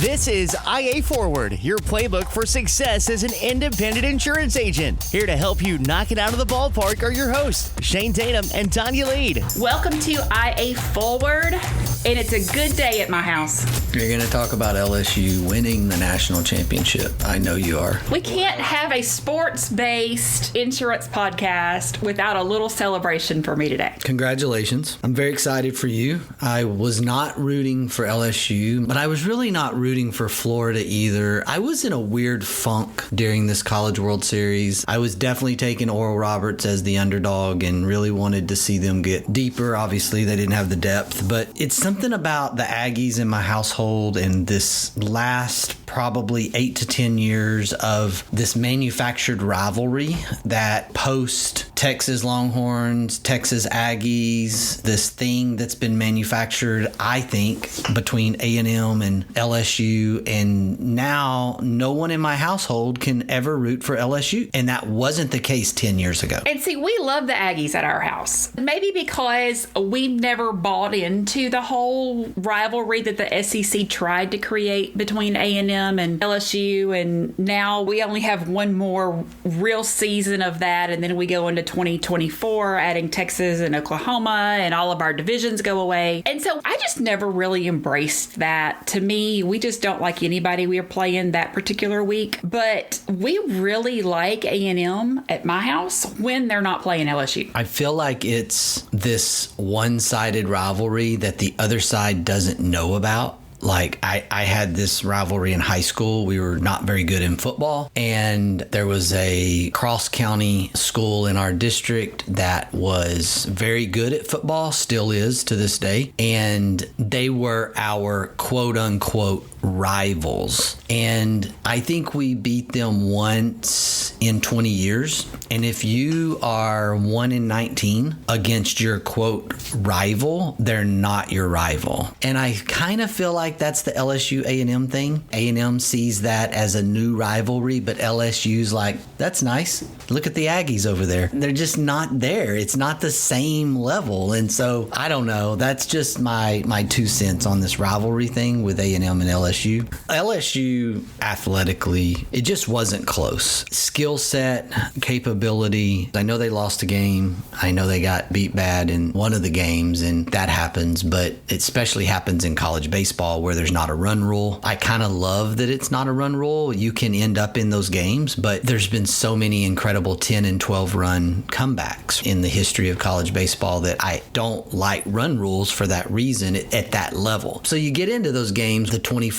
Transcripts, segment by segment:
This is IA Forward, your playbook for success as an independent insurance agent. Here to help you knock it out of the ballpark are your hosts, Shane Tatum and Tonya Lead. Welcome to IA Forward, and it's a good day at my house. You're going to talk about LSU winning the national championship. I know you are. We can't have a sports-based insurance podcast without a little celebration for me today. Congratulations. I'm very excited for you. I was not rooting for LSU, but I was really not rooting for Florida either. I was in a weird funk during this College World Series. I was definitely taking Oral Roberts as the underdog and really wanted to see them get deeper. Obviously, they didn't have the depth, but it's something about the Aggies in my household and this last probably 8 to 10 years of this manufactured rivalry that post Texas Longhorns, Texas Aggies, this thing that's been manufactured, I think, between A&M and LSU, and now no one in my household can ever root for LSU, and that wasn't the case 10 years ago. And see, we love the Aggies at our house. Maybe because we've never bought into the whole rivalry that the SEC tried to create between A&M and LSU, and now we only have one more real season of that, and then we go into 2024, adding Texas and Oklahoma, and all of our divisions go away. And so I just never really embraced that. To me, we just don't like anybody we are playing that particular week, but we really like A&M at my house when they're not playing LSU. I feel like it's this one-sided rivalry that the other side doesn't know about. Like, I had this rivalry in high school. We were not very good in football, and there was a cross-county school in our district that was very good at football, still is to this day, and they were our quote-unquote rivals. And I think we beat them once in 20 years. And if you are 1-19 against your quote rival, they're not your rival. And I kind of feel like that's the LSU A&M thing. A&M sees that as a new rivalry, but LSU's like, that's nice. Look at the Aggies over there. They're just not there. It's not the same level. And so I don't know. That's just my 2 cents on this rivalry thing with A&M and LSU. LSU athletically, it just wasn't close. Skill set, capability. I know they lost a game. I know they got beat bad in one of the games, and that happens, but it especially happens in college baseball where there's not a run rule. I kind of love that it's not a run rule. You can end up in those games, but there's been so many incredible 10 and 12 run comebacks in the history of college baseball that I don't like run rules for that reason at that level. So you get into those games, the 24-4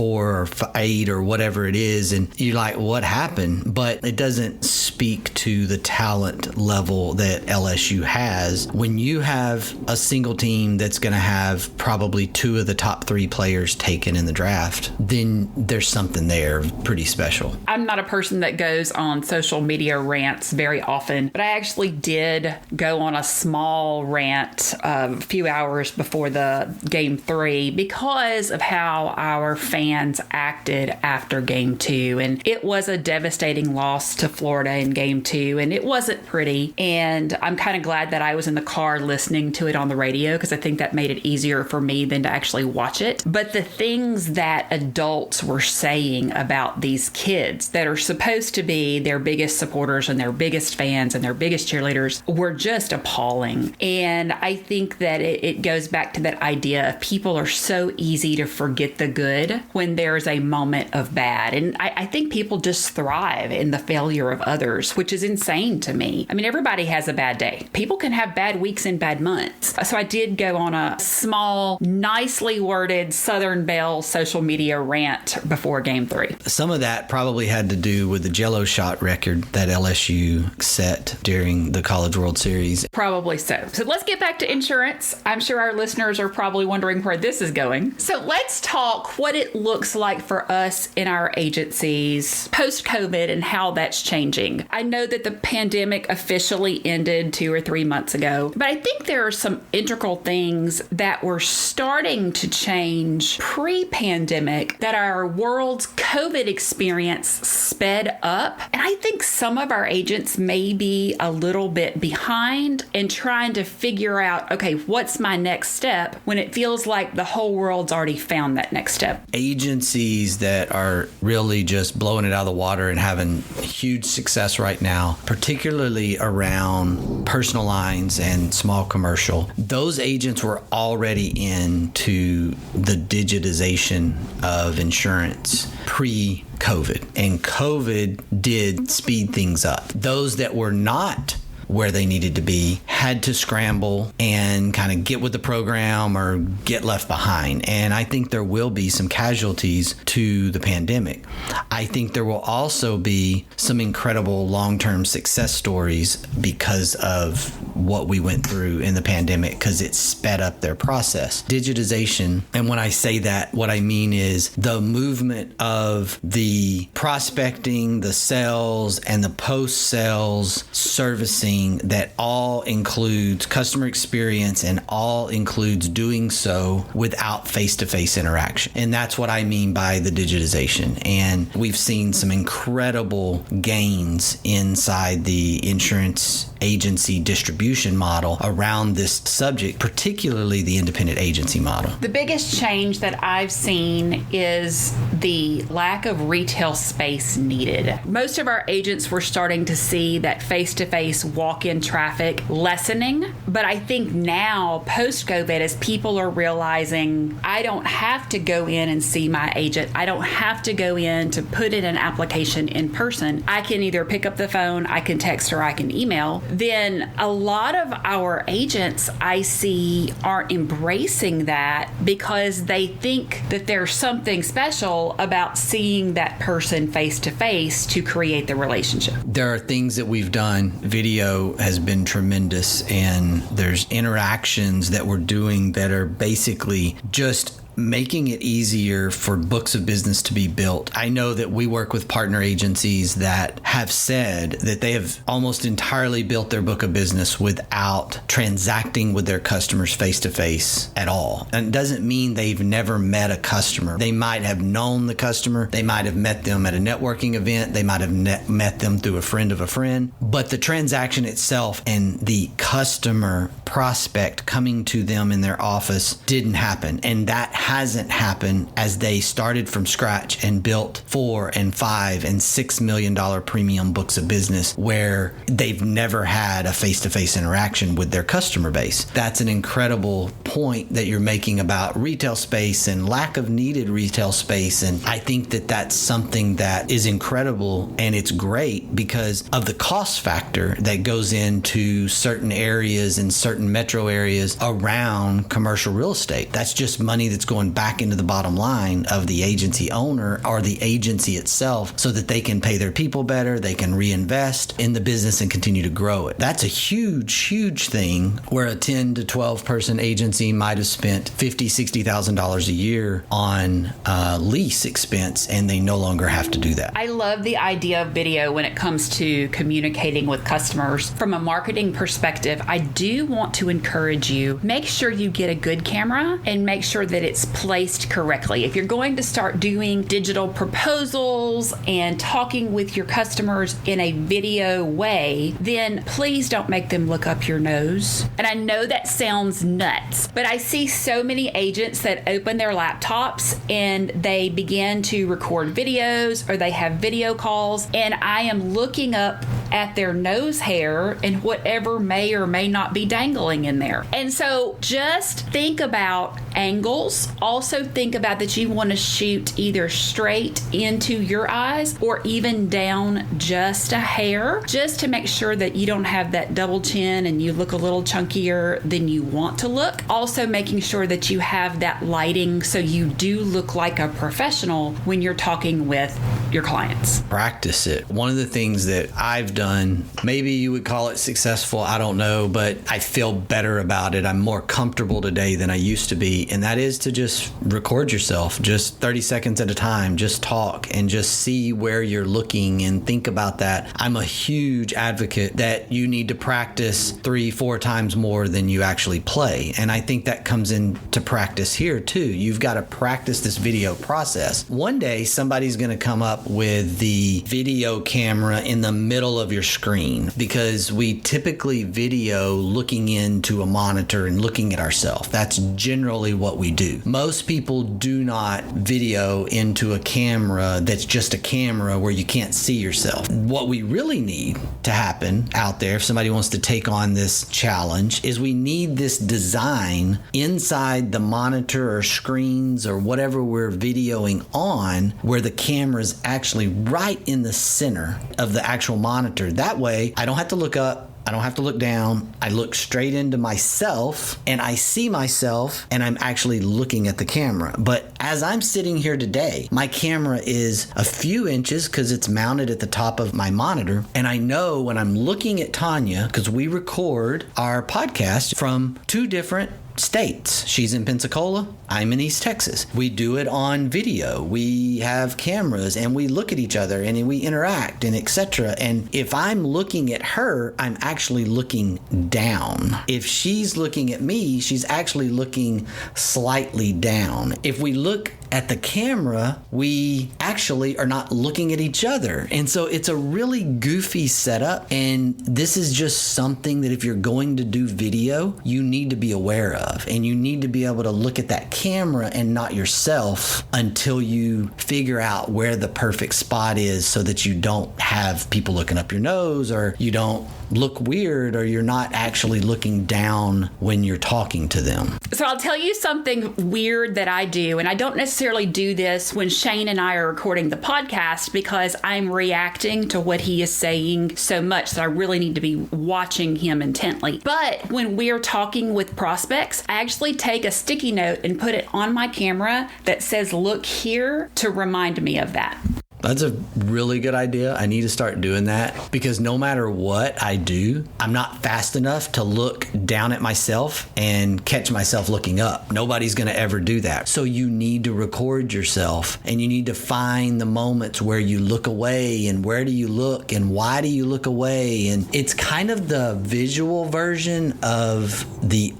or 8 or whatever it is, and you're like, what happened? But it doesn't speak to the talent level that LSU has. When you have a single team that's going to have probably 2 of the top 3 players taken in the draft, then there's something there pretty special. I'm not a person that goes on social media rants very often, but I actually did go on a small rant a few hours before the game 3 because of how our fans acted after game 2. And it was a devastating loss to Florida in game 2, and it wasn't pretty. And I'm kind of glad that I was in the car listening to it on the radio, because I think that made it easier for me than to actually watch it. But the things that adults were saying about these kids that are supposed to be their biggest supporters and their biggest fans and their biggest cheerleaders were just appalling. And I think that it goes back to that idea of people are so easy to forget the good when there's a moment of bad. And I think people just thrive in the failure of others, which is insane to me. I mean, everybody has a bad day. People can have bad weeks and bad months. So I did go on a small, nicely worded Southern Belle social media rant before game 3. Some of that probably had to do with the Jello shot record that LSU set during the College World Series. Probably so. So let's get back to insurance. I'm sure our listeners are probably wondering where this is going. So let's talk what it looks like for us in our agencies post-COVID and how that's changing. I know that the pandemic officially ended 2 or 3 months ago, but I think there are some integral things that were starting to change pre-pandemic that our world's COVID experience sped up. And I think some of our agents may be a little bit behind in trying to figure out, okay, what's my next step when it feels like the whole world's already found that next step. Agencies that are really just blowing it out of the water and having huge success right now, particularly around personal lines and small commercial, those agents were already into the digitization of insurance pre-COVID. And COVID did speed things up. Those that were not where they needed to be had to scramble and kind of get with the program or get left behind. And I think there will be some casualties to the pandemic. I think there will also be some incredible long-term success stories because of what we went through in the pandemic, because it sped up their process. Digitization, and when I say that, what I mean is the movement of the prospecting, the sales, and the post-sales servicing that all includes customer experience and all includes doing so without face-to-face interaction. And that's what I mean by the digitization. And we've seen some incredible gains inside the insurance agency distribution model around this subject, particularly the independent agency model. The biggest change that I've seen is the lack of retail space needed. Most of our agents were starting to see that face-to-face walk-in traffic lessening, but I think now, post-COVID, as people are realizing, I don't have to go in and see my agent, I don't have to go in to put in an application in person, I can either pick up the phone, I can text, or I can email, then a lot of our agents I see aren't embracing that because they think that there's something special about seeing that person face to face to create the relationship. There are things that we've done. Video has been tremendous, and there's interactions that we're doing that are basically just making it easier for books of business to be built. I know that we work with partner agencies that have said that they have almost entirely built their book of business without transacting with their customers face to face at all. And it doesn't mean they've never met a customer. They might have known the customer. They might have met them at a networking event. They might have met them through a friend of a friend. But the transaction itself and the customer prospect coming to them in their office didn't happen. And that hasn't happened as they started from scratch and built $4 and $5 and $6 million premium books of business where they've never had a face-to-face interaction with their customer base. That's an incredible point that you're making about retail space and lack of needed retail space. And I think that that's something that is incredible, and it's great because of the cost factor that goes into certain areas and certain metro areas around commercial real estate. That's just money that's going back into the bottom line of the agency owner or the agency itself so that they can pay their people better, they can reinvest in the business and continue to grow it. That's a huge thing where a 10 to 12 person agency might have spent $50,000, $60,000 a year on lease expense, and they no longer have to do that. I love the idea of video when it comes to communicating with customers. From a marketing perspective, I do want to encourage you, make sure you get a good camera and make sure that it's placed correctly. If you're going to start doing digital proposals and talking with your customers in a video way, then please don't make them look up your nose. And I know that sounds nuts, but I see so many agents that open their laptops and they begin to record videos or they have video calls, and I am looking up at their nose hair and whatever may or may not be dangling in there. And so just think about angles. Also think about that you want to shoot either straight into your eyes or even down just a hair, just to make sure that you don't have that double chin and you look a little chunkier than you want to look. Also making sure that you have that lighting so you do look like a professional when you're talking with your clients. Practice it. One of the things that I've done, maybe you would call it successful, I don't know, but I feel better about it. I'm more comfortable today than I used to be, strategy, and that is to just record yourself, just 30 seconds at a time, just talk and just see where you're looking and think about that. I'm a huge advocate that you need to practice 3-4 times more than you actually play. And I think that comes into practice here too. You've got to practice this video process. One day, somebody's going to come up with the video camera in the middle of your screen, because we typically video looking into a monitor and looking at ourselves. That's generally what we do. Most people do not video into a camera that's just a camera where you can't see yourself. What we really need to happen out there, if somebody wants to take on this challenge, is we need this design inside the monitor or screens or whatever we're videoing on, where the camera is actually right in the center of the actual monitor. That way, I don't have to look up, I don't have to look down. I look straight into myself and I see myself, and I'm actually looking at the camera. But as I'm sitting here today, my camera is a few inches because it's mounted at the top of my monitor. And I know when I'm looking at Tonya, because we record our podcast from 2 different states. She's in Pensacola, I'm in East Texas. We do it on video. We have cameras and we look at each other and we interact and etc. And if I'm looking at her, I'm actually looking down. If she's looking at me, she's actually looking slightly down. If we look at the camera, we actually are not looking at each other. And so it's a really goofy setup. And this is just something that if you're going to do video, you need to be aware of. And you need to be able to look at that camera and not yourself until you figure out where the perfect spot is, so that you don't have people looking up your nose, or you don't look weird, or you're not actually looking down when you're talking to them. So I'll tell you something weird that I do, and I don't necessarily do this when Shane and I are recording the podcast, because I'm reacting to what he is saying so much that I really need to be watching him intently. But when we're talking with prospects, I actually take a sticky note and put it on my camera that says, "Look here," to remind me of that. That's a really good idea. I need to start doing that, because no matter what I do, I'm not fast enough to look down at myself and catch myself looking up. Nobody's going to ever do that. So you need to record yourself, and you need to find the moments where you look away, and where do you look and why do you look away. And it's kind of the visual version of the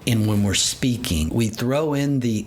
in when we're speaking. We throw in the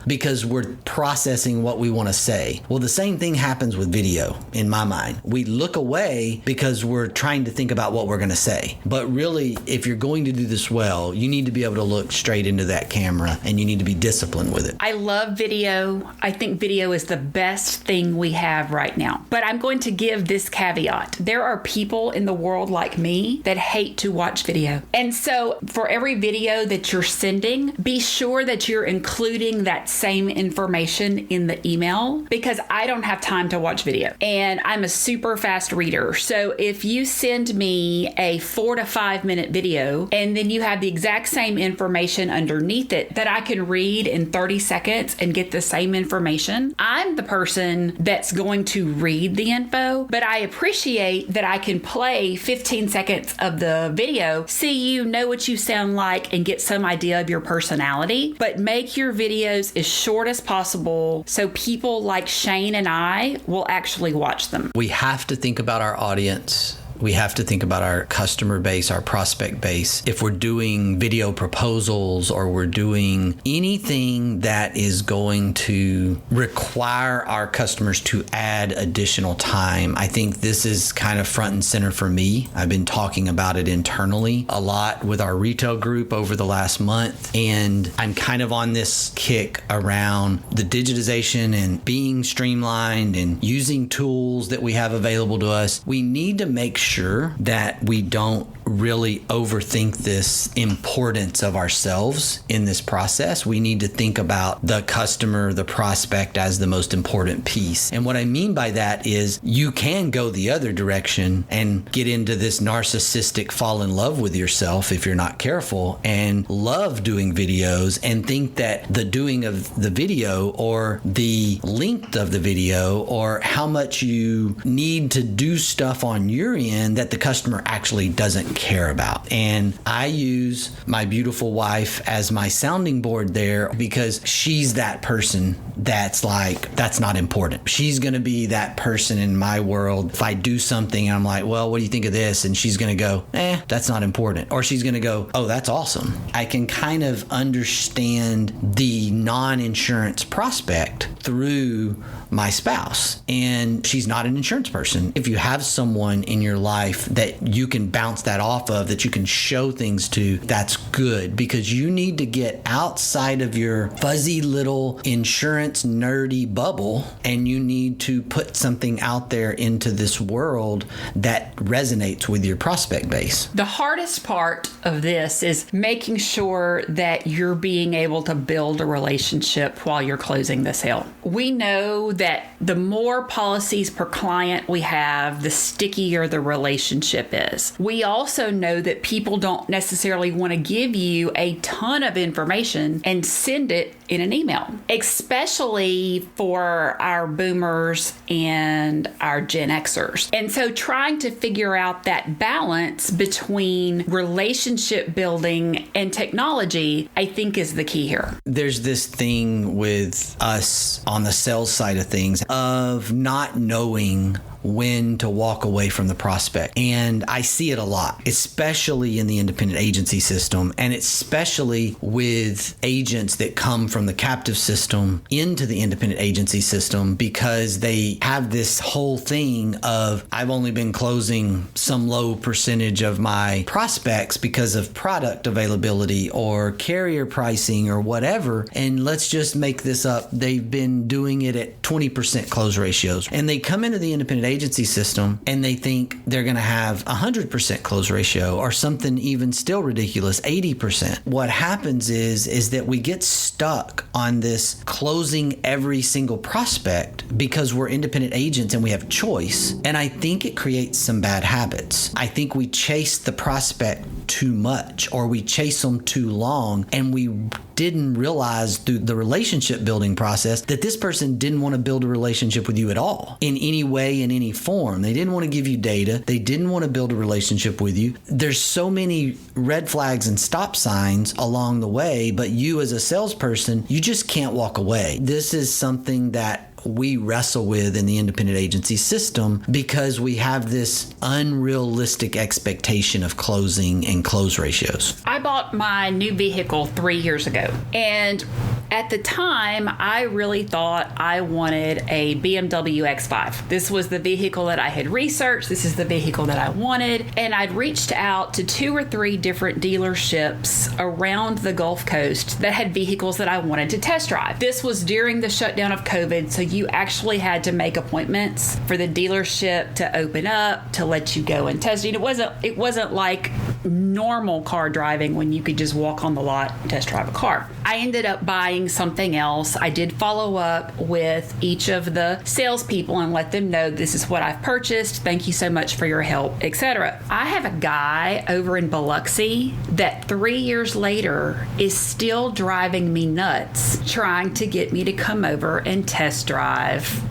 because we're processing what we want to say. Well, the same thing happens with video in my mind. We look away because we're trying to think about what we're going to say. But really, if you're going to do this well, you need to be able to look straight into that camera, and you need to be disciplined with it. I love video. I think video is the best thing we have right now. But I'm going to give this caveat. There are people in the world like me that hate to watch video. And so for every video that you're sending, be sure that you're including that same information in the email, because I don't have time to watch video, and I'm a super fast reader. So if you send me a 4 to 5 minute video and then you have the exact same information underneath it that I can read in 30 seconds and get the same information, I'm the person that's going to read the info. But I appreciate that I can play 15 seconds of the video, see you, know what you sound like, and get some idea of your personality. But make your videos as short as possible so people like Shane and I will actually watch them. We have to think about our audience. We have to think about our customer base, our prospect base. If we're doing video proposals, or we're doing anything that is going to require our customers to add additional time, I think this is kind of front and center for me. I've been talking about it internally a lot with our retail group over the last month, and I'm kind of on this kick around the digitization and being streamlined and using tools that we have available to us. We need to make sure that we don't really overthink this importance of ourselves in this process. We need to think about the customer, the prospect, as the most important piece. And what I mean by that is you can go the other direction and get into this narcissistic fall in love with yourself if you're not careful, and love doing videos and think that the doing of the video, or the length of the video, or how much you need to do stuff on your end in that the customer actually doesn't care about. And I use my beautiful wife as my sounding board there because she's that person that's like, that's not important. She's going to be that person in my world. If I do something and I'm like, well, what do you think of this? And she's going to go, that's not important. Or she's going to go, oh, that's awesome. I can kind of understand the non-insurance prospect through my spouse. And she's not an insurance person. If you have someone in your life that you can bounce that off of, that you can show things to, that's good, because you need to get outside of your fuzzy little insurance nerdy bubble, and you need to put something out there into this world that resonates with your prospect base. The hardest part of this is making sure that you're being able to build a relationship while you're closing the sale. We know that the more policies per client we have, the stickier the relationship is. We also know that people don't necessarily want to give you a ton of information and send it in an email, especially for our boomers and our Gen Xers. And so trying to figure out that balance between relationship building and technology, I think, is the key here. There's this thing with us on the sales side of things of not knowing when to walk away from the prospect. And I see it a lot, especially in the independent agency system, and especially with agents that come from the captive system into the independent agency system, because they have this whole thing of, I've only been closing some low percentage of my prospects because of product availability or carrier pricing or whatever. And let's just make this up. They've been doing it at 20% close ratios. And they come into the independent agency system and they think they're going to have 100% close ratio or something even still ridiculous, 80%. What happens is that we get stuck on this closing every single prospect because we're independent agents and we have choice. And I think it creates some bad habits. I think we chase the prospect too much, or we chase them too long, and we didn't realize through the relationship building process that this person didn't want to build a relationship with you at all in any way, in any form. They didn't want to give you data. They didn't want to build a relationship with you. There's so many red flags and stop signs along the way, but you as a salesperson, you just can't walk away. This is something that we wrestle with in the independent agency system because we have this unrealistic expectation of closing and close ratios. I bought my new vehicle 3 years ago, and at the time, I really thought I wanted a BMW X5. This was the vehicle that I had researched. This is the vehicle that I wanted, and I'd reached out to 2 or 3 different dealerships around the Gulf Coast that had vehicles that I wanted to test drive. This was during the shutdown of COVID, so you actually had to make appointments for the dealership to open up, to let you go and test it. It wasn't like normal car driving when you could just walk on the lot and test drive a car. I ended up buying something else. I did follow up with each of the salespeople and let them know, this is what I've purchased. Thank you so much for your help, etc. I have a guy over in Biloxi that 3 years later is still driving me nuts, trying to get me to come over and test drive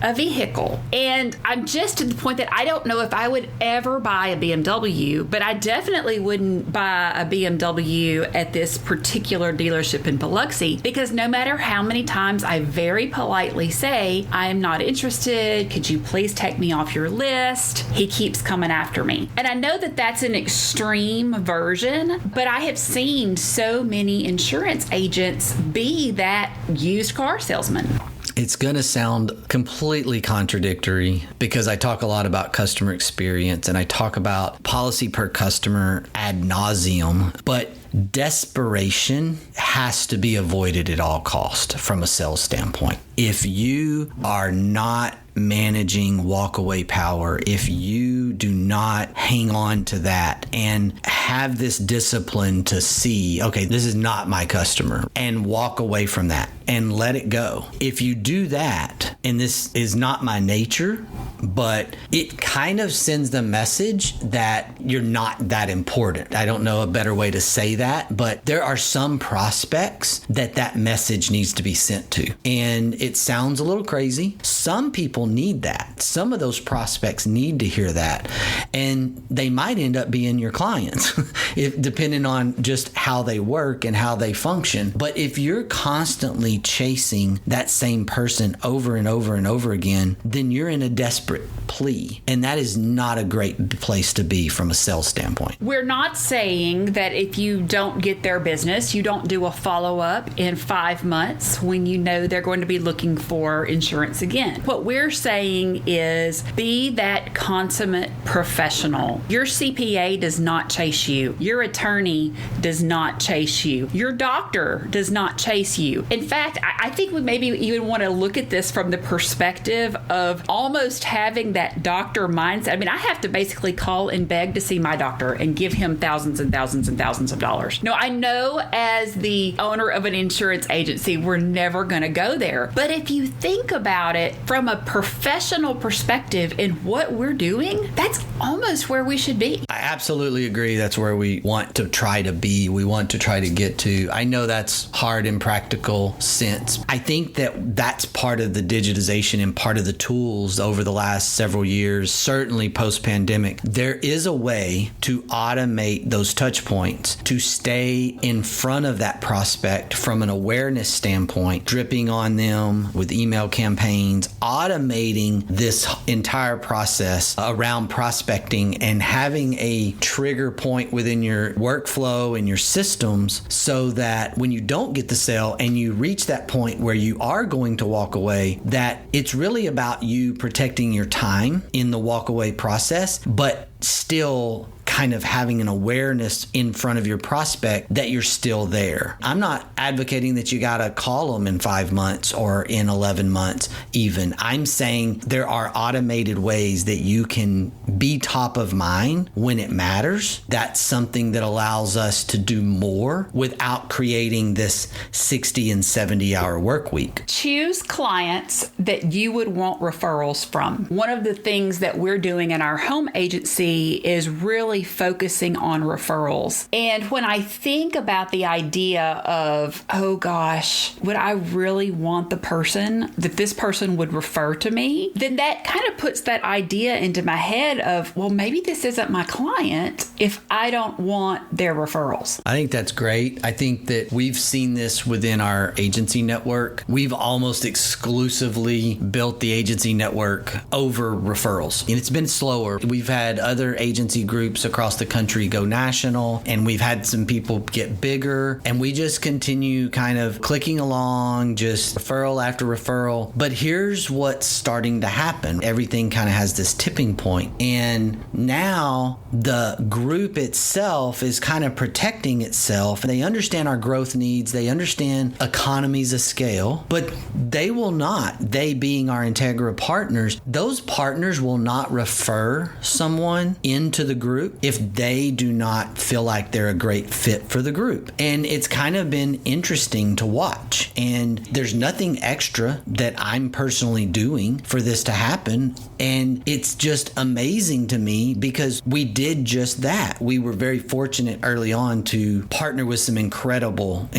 a vehicle. And I'm just to the point that I don't know if I would ever buy a BMW, but I definitely wouldn't buy a BMW at this particular dealership in Biloxi, because no matter how many times I very politely say, I am not interested, could you please take me off your list, he keeps coming after me. And I know that that's an extreme version, but I have seen so many insurance agents be that used car salesman. It's going to sound completely contradictory because I talk a lot about customer experience and I talk about policy per customer ad nauseum, but desperation has to be avoided at all cost from a sales standpoint. If you are not managing walkaway power, if you do not hang on to that and have this discipline to see, okay, this is not my customer, and walk away from that and let it go. If you do that, and this is not my nature, but it kind of sends the message that you're not that important. I don't know a better way to say that, but there are some prospects that message needs to be sent to. And it sounds a little crazy. Some people people need that. Some of those prospects need to hear that. And they might end up being your clients, depending on just how they work and how they function. But if you're constantly chasing that same person over and over and over again, then you're in a desperate plea. And that is not a great place to be from a sales standpoint. We're not saying that if you don't get their business, you don't do a follow-up in 5 months when you know they're going to be looking for insurance again. What we're saying is be that consummate professional. Your CPA does not chase you. Your attorney does not chase you. Your doctor does not chase you. In fact, I think we maybe even want to look at this from the perspective of almost having that doctor mindset. I mean, I have to basically call and beg to see my doctor and give him thousands and thousands and thousands of dollars. No, I know as the owner of an insurance agency, we're never going to go there. But if you think about it from a professional perspective in what we're doing, that's almost where we should be. I absolutely agree. That's where we want to try to be. We want to try to get to. I know that's hard in practical sense. I think that that's part of the digitization and part of the tools over the last several years, certainly post-pandemic. There is a way to automate those touch points, to stay in front of that prospect from an awareness standpoint, dripping on them with email campaigns, automating this entire process around prospecting and having a trigger point within your workflow and your systems so that when you don't get the sale and you reach that point where you are going to walk away, that it's really about you protecting your time in the walk away process, but still kind of having an awareness in front of your prospect that you're still there. I'm not advocating that you got to call them in 5 months or in 11 months even. I'm saying there are automated ways that you can be top of mind when it matters. That's something that allows us to do more without creating this 60 and 70 hour work week. Choose clients that you would want referrals from. One of the things that we're doing in our home agency is really focusing on referrals. And when I think about the idea of, oh gosh, would I really want the person that this person would refer to me? Then that kind of puts that idea into my head of, well, maybe this isn't my client if I don't want their referrals. I think that's great. I think that we've seen this within our agency network. We've almost exclusively built the agency network over referrals. And it's been slower. We've had other agency groups across the country go national, and we've had some people get bigger, and we just continue kind of clicking along, just referral after referral. But here's what's starting to happen. Everything kind of has this tipping point, and now the group itself is kind of protecting itself. They understand our growth needs. They understand economies of scale, but they will not, they being our Integra partners, those partners will not refer someone into the group if they do not feel like they're a great fit for the group. And it's kind of been interesting to watch. And there's nothing extra that I'm personally doing for this to happen. And it's just amazing to me because we did just that. We were very fortunate early on to partner with some incredible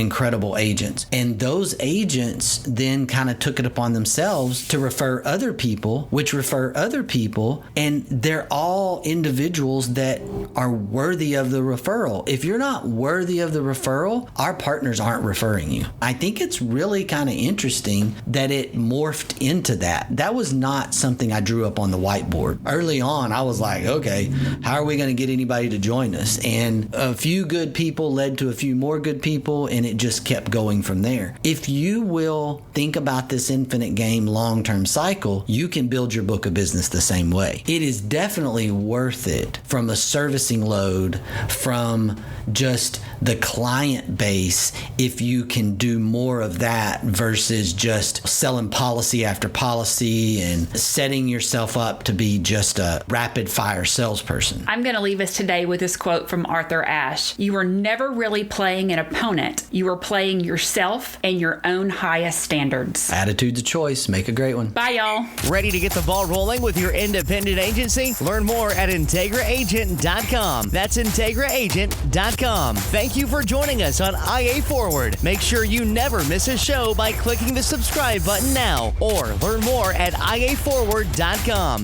agents. And those agents then kind of took it upon themselves to refer other people, which refer other people. And they're all individuals that are worthy of the referral. If you're not worthy of the referral, our partners aren't referring you. I think it's really kind of interesting that it morphed into that. That was not something I drew up on the whiteboard. Early on, I was like, okay, how are we going to get anybody to join us? And a few good people led to a few more good people, and it just kept going from there. If you will think about this infinite game long-term cycle, you can build your book of business the same way. It is definitely worth it from a servicing load, from just the client base, if you can do more of that versus just selling policy after policy and setting yourself up to be just a rapid fire salesperson. I'm going to leave us today with this quote from Arthur Ashe. You are never really playing an opponent. You are playing yourself and your own highest standards. Attitude's a choice. Make a great one. Bye, y'all. Ready to get the ball rolling with your independent agency? Learn more at IntegraAgent.com. IAForward.com. That's IntegraAgent.com. Thank you for joining us on IA Forward. Make sure you never miss a show by clicking the subscribe button now or learn more at IAForward.com.